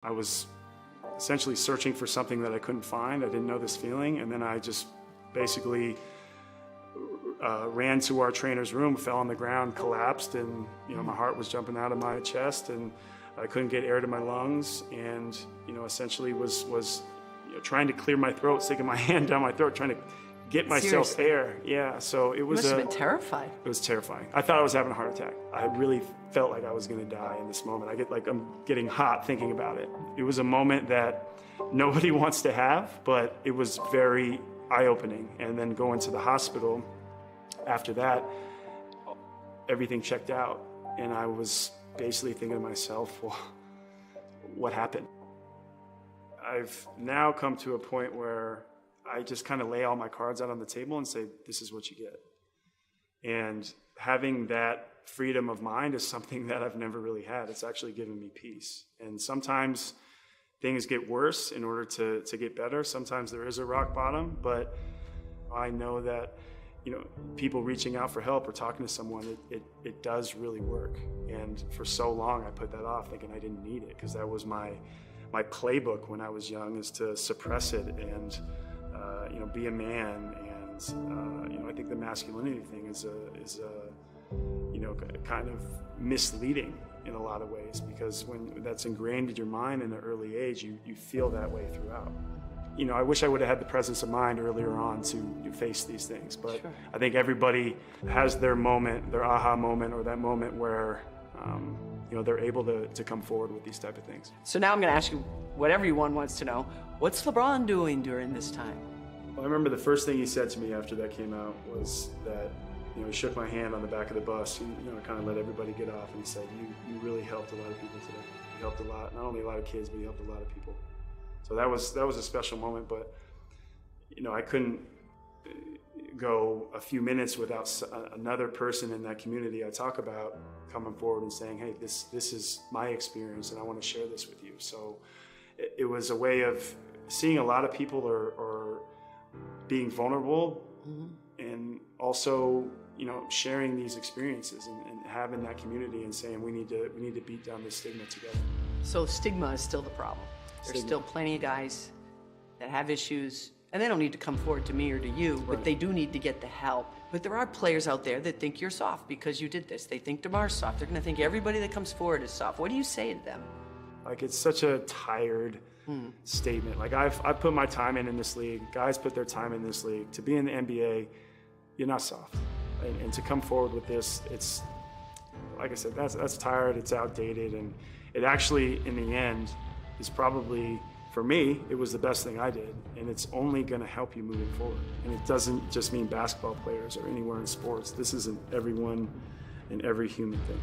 I was essentially searching for something that I couldn't find. I didn't know this feeling, and then I just basically ran to our trainer's room, fell on the ground, collapsed, and my heart was jumping out of my chest, and I couldn't get air to my lungs, and essentially was trying to clear my throat, sticking my hand down my throat, trying to get myself Seriously? air. Yeah, so it was. You must have been terrified. It was terrifying. I thought I was having a heart attack. I really felt like I was going to die in this moment. I'm getting hot thinking about it. It was a moment that nobody wants to have, but it was very eye-opening. And then going to the hospital after that, everything checked out, and I was basically thinking to myself, well, what happened? I've now come to a point where I just kind of lay all my cards out on the table and say, this is what you get. And having that freedom of mind is something that I've never really had. It's actually given me peace. And sometimes things get worse in order to get better. Sometimes there is a rock bottom, but I know that people reaching out for help or talking to someone, it does really work. And for so long I put that off, thinking I didn't need it, because that was my playbook when I was young, is to suppress it and be a man. And I think the masculinity thing is kind of misleading in a lot of ways, because when that's ingrained in your mind in an early age, you feel that way throughout. I wish I would have had the presence of mind earlier on to face these things, but sure. I think everybody has their moment, their aha moment, or that moment where they're able to come forward with these type of things. So now I'm going to ask you what everyone wants to know. What's LeBron doing during this time? Well, I remember the first thing he said to me after that came out was that he shook my hand on the back of the bus and kind of let everybody get off, and he said, you really helped a lot of people today. You helped a lot, not only a lot of kids, but you helped a lot of people. So that was a special moment, but I couldn't go a few minutes without another person in that community I talk about coming forward and saying, hey, this is my experience and I want to share this with you. So it was a way of seeing a lot of people are being vulnerable, mm-hmm. and also sharing these experiences and having that community and saying we need to beat down this stigma together. So stigma is still the problem. There's still plenty of guys that have issues, and they don't need to come forward to me or to you, right. But they do need to get the help. But there are players out there that think you're soft because you did this. They think DeMar's soft. They're going to think everybody that comes forward is soft. What do you say to them? It's such a tired statement. I've put my time in this league. Guys put their time in this league. To be in the NBA, you're not soft. And to come forward with this, it's, like I said, that's tired, it's outdated, and it actually, in the end, is probably, for me, it was the best thing I did, and it's only going to help you moving forward. And it doesn't just mean basketball players or anywhere in sports. This is an everyone and every human thing.